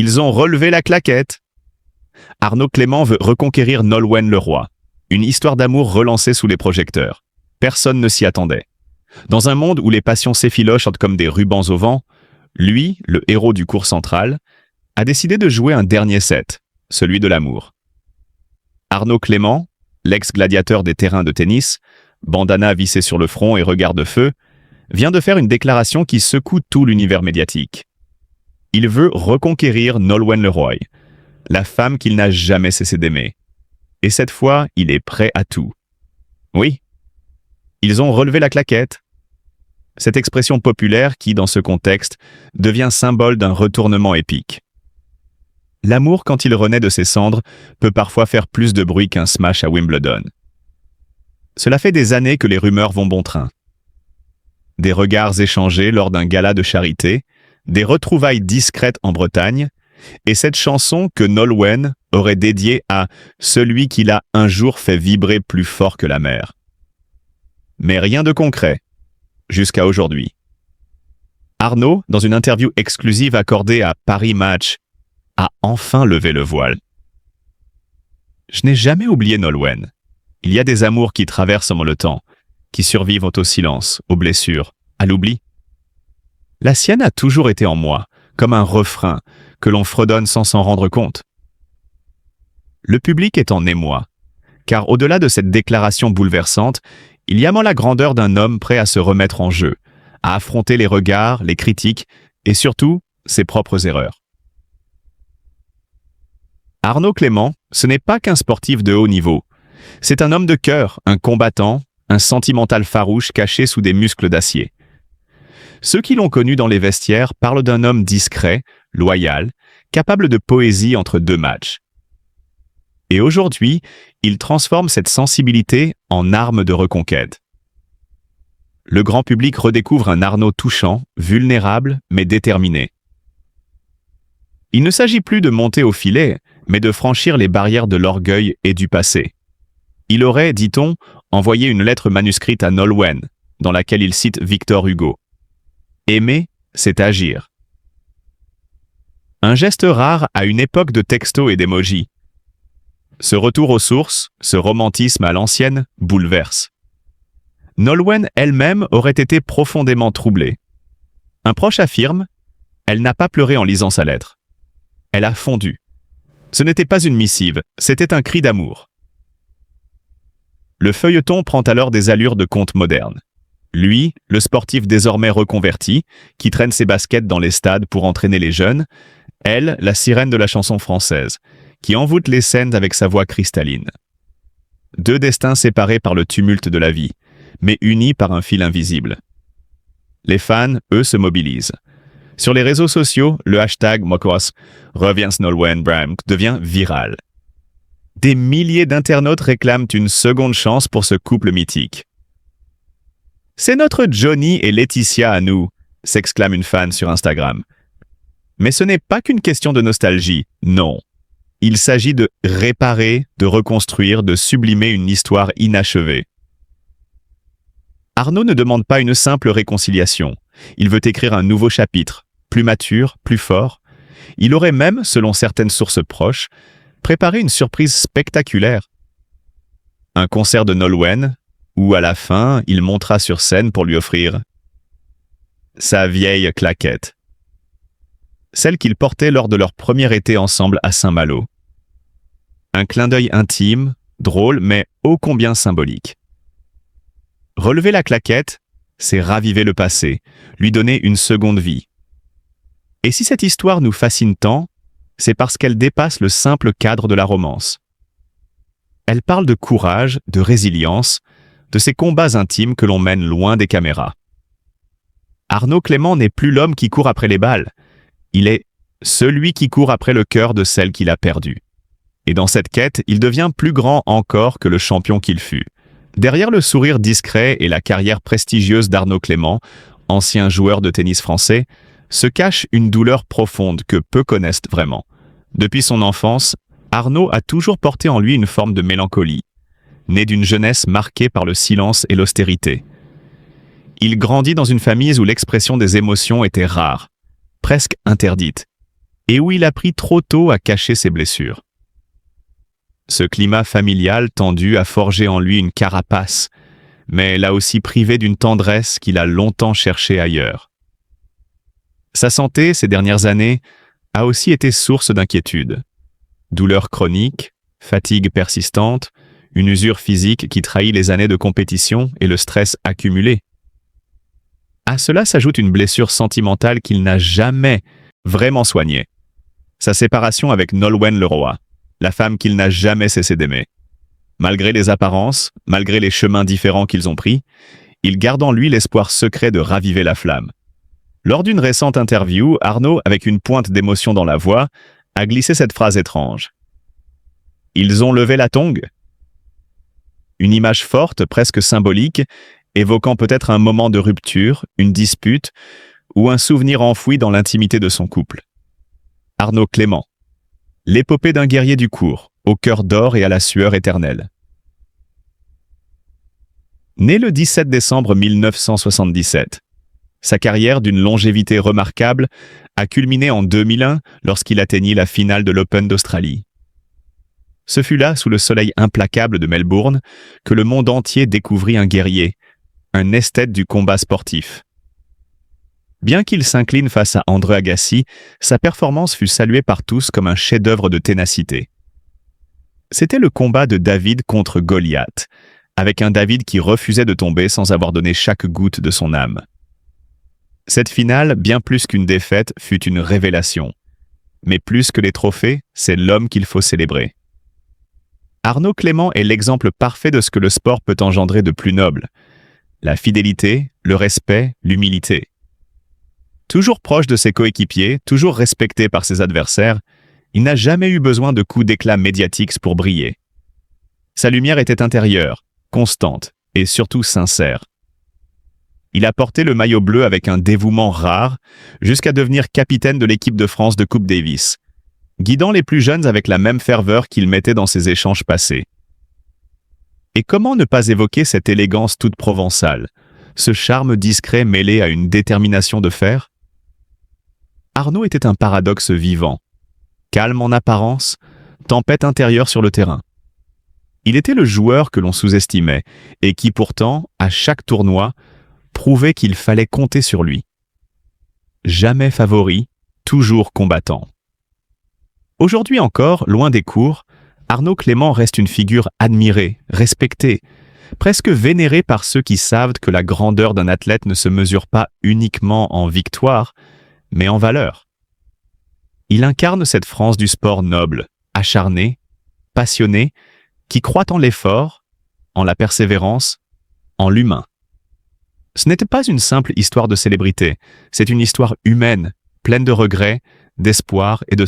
Ils ont relevé la claquette. Arnaud Clément veut reconquérir Nolwenn Leroy. Une histoire d'amour relancée sous les projecteurs. Personne ne s'y attendait. Dans un monde où les passions s'effilochent comme des rubans au vent, lui, le héros du cours central, a décidé de jouer un dernier set, celui de l'amour. Arnaud Clément, l'ex-gladiateur des terrains de tennis, bandana vissé sur le front et regard de feu, vient de faire une déclaration qui secoue tout l'univers médiatique. Il veut reconquérir Nolwenn Leroy, la femme qu'il n'a jamais cessé d'aimer. Et cette fois, il est prêt à tout. Oui, ils ont relevé la claquette. Cette expression populaire qui, dans ce contexte, devient symbole d'un retournement épique. L'amour, quand il renaît de ses cendres, peut parfois faire plus de bruit qu'un smash à Wimbledon. Cela fait des années que les rumeurs vont bon train. Des regards échangés lors d'un gala de charité, des retrouvailles discrètes en Bretagne, et cette chanson que Nolwenn aurait dédiée à celui qui l'a un jour fait vibrer plus fort que la mer. Mais rien de concret, jusqu'à aujourd'hui. Arnaud, dans une interview exclusive accordée à Paris Match, a enfin levé le voile. Je n'ai jamais oublié Nolwenn. Il y a des amours qui traversent le temps, qui survivent au silence, aux blessures, à l'oubli. La sienne a toujours été en moi, comme un refrain que l'on fredonne sans s'en rendre compte. Le public est en émoi, car au-delà de cette déclaration bouleversante, il y a la grandeur d'un homme prêt à se remettre en jeu, à affronter les regards, les critiques et surtout ses propres erreurs. Arnaud Clément, ce n'est pas qu'un sportif de haut niveau. C'est un homme de cœur, un combattant, un sentimental farouche caché sous des muscles d'acier. Ceux qui l'ont connu dans les vestiaires parlent d'un homme discret, loyal, capable de poésie entre deux matchs. Et aujourd'hui, il transforme cette sensibilité en arme de reconquête. Le grand public redécouvre un Arnaud touchant, vulnérable, mais déterminé. Il ne s'agit plus de monter au filet, mais de franchir les barrières de l'orgueil et du passé. Il aurait, dit-on, envoyé une lettre manuscrite à Nolwenn, dans laquelle il cite Victor Hugo. Aimer, c'est agir. Un geste rare à une époque de textos et d'émojis. Ce retour aux sources, ce romantisme à l'ancienne, bouleverse. Nolwenn elle-même aurait été profondément troublée. Un proche affirme, elle n'a pas pleuré en lisant sa lettre. Elle a fondu. Ce n'était pas une missive, c'était un cri d'amour. Le feuilleton prend alors des allures de conte moderne. Lui, le sportif désormais reconverti, qui traîne ses baskets dans les stades pour entraîner les jeunes, elle, la sirène de la chanson française, qui envoûte les scènes avec sa voix cristalline. Deux destins séparés par le tumulte de la vie, mais unis par un fil invisible. Les fans, eux, se mobilisent. Sur les réseaux sociaux, le hashtag Mokos reviens Nolwenn Bram devient viral. Des milliers d'internautes réclament une seconde chance pour ce couple mythique. C'est notre Johnny et Laetitia à nous, s'exclame une fan sur Instagram. Mais ce n'est pas qu'une question de nostalgie, non. Il s'agit de réparer, de reconstruire, de sublimer une histoire inachevée. Arnaud ne demande pas une simple réconciliation. Il veut écrire un nouveau chapitre, plus mature, plus fort. Il aurait même, selon certaines sources proches, préparé une surprise spectaculaire. Un concert de Nolwenn, où à la fin, il montera sur scène pour lui offrir sa vieille claquette. Celle qu'il portait lors de leur premier été ensemble à Saint-Malo. Un clin d'œil intime, drôle, mais ô combien symbolique. Relever la claquette, c'est raviver le passé, lui donner une seconde vie. Et si cette histoire nous fascine tant, c'est parce qu'elle dépasse le simple cadre de la romance. Elle parle de courage, de résilience, de ces combats intimes que l'on mène loin des caméras. Arnaud Clément n'est plus l'homme qui court après les balles. Il est celui qui court après le cœur de celle qu'il a perdue. Et dans cette quête, il devient plus grand encore que le champion qu'il fut. Derrière le sourire discret et la carrière prestigieuse d'Arnaud Clément, ancien joueur de tennis français, se cache une douleur profonde que peu connaissent vraiment. Depuis son enfance, Arnaud a toujours porté en lui une forme de mélancolie, née d'une jeunesse marquée par le silence et l'austérité. Il grandit dans une famille où l'expression des émotions était rare, presque interdite. et où il a pris trop tôt à cacher ses blessures. Ce climat familial tendu a forgé en lui une carapace, mais l'a aussi privé d'une tendresse qu'il a longtemps cherchée ailleurs. Sa santé, ces dernières années, a aussi été source d'inquiétude. Douleurs chroniques, fatigue persistante, une usure physique qui trahit les années de compétition et le stress accumulé. À cela s'ajoute une blessure sentimentale qu'il n'a jamais vraiment soignée. Sa séparation avec Nolwenn Leroy, la femme qu'il n'a jamais cessé d'aimer. Malgré les apparences, malgré les chemins différents qu'ils ont pris, il garde en lui l'espoir secret de raviver la flamme. Lors d'une récente interview, Arnaud, avec une pointe d'émotion dans la voix, a glissé cette phrase étrange. « Ils ont levé la tongue ?» Une image forte, presque symbolique, évoquant peut-être un moment de rupture, une dispute, ou un souvenir enfoui dans l'intimité de son couple. Arnaud Clément. L'épopée d'un guerrier du cours, au cœur d'or et à la sueur éternelle. Né le 17 décembre 1977, sa carrière d'une longévité remarquable a culminé en 2001 lorsqu'il atteignit la finale de l'Open d'Australie. Ce fut là, sous le soleil implacable de Melbourne, que le monde entier découvrit un guerrier, un esthète du combat sportif. Bien qu'il s'incline face à Andre Agassi, sa performance fut saluée par tous comme un chef-d'œuvre de ténacité. C'était le combat de David contre Goliath, avec un David qui refusait de tomber sans avoir donné chaque goutte de son âme. Cette finale, bien plus qu'une défaite, fut une révélation. Mais plus que les trophées, c'est l'homme qu'il faut célébrer. Arnaud Clément est l'exemple parfait de ce que le sport peut engendrer de plus noble. La fidélité, le respect, l'humilité. Toujours proche de ses coéquipiers, toujours respecté par ses adversaires, il n'a jamais eu besoin de coups d'éclat médiatiques pour briller. Sa lumière était intérieure, constante et surtout sincère. Il a porté le maillot bleu avec un dévouement rare, jusqu'à devenir capitaine de l'équipe de France de Coupe Davis, guidant les plus jeunes avec la même ferveur qu'il mettait dans ses échanges passés. Et comment ne pas évoquer cette élégance toute provençale, ce charme discret mêlé à une détermination de fer? Arnaud était un paradoxe vivant. Calme en apparence, tempête intérieure sur le terrain. Il était le joueur que l'on sous-estimait et qui pourtant, à chaque tournoi, prouvait qu'il fallait compter sur lui. Jamais favori, toujours combattant. Aujourd'hui encore, loin des cours, Arnaud Clément reste une figure admirée, respectée, presque vénérée par ceux qui savent que la grandeur d'un athlète ne se mesure pas uniquement en victoire, mais en valeur. Il incarne cette France du sport noble, acharnée, passionnée, qui croit en l'effort, en la persévérance, en l'humain. Ce n'était pas une simple histoire de célébrité, c'est une histoire humaine, pleine de regrets, d'espoir et de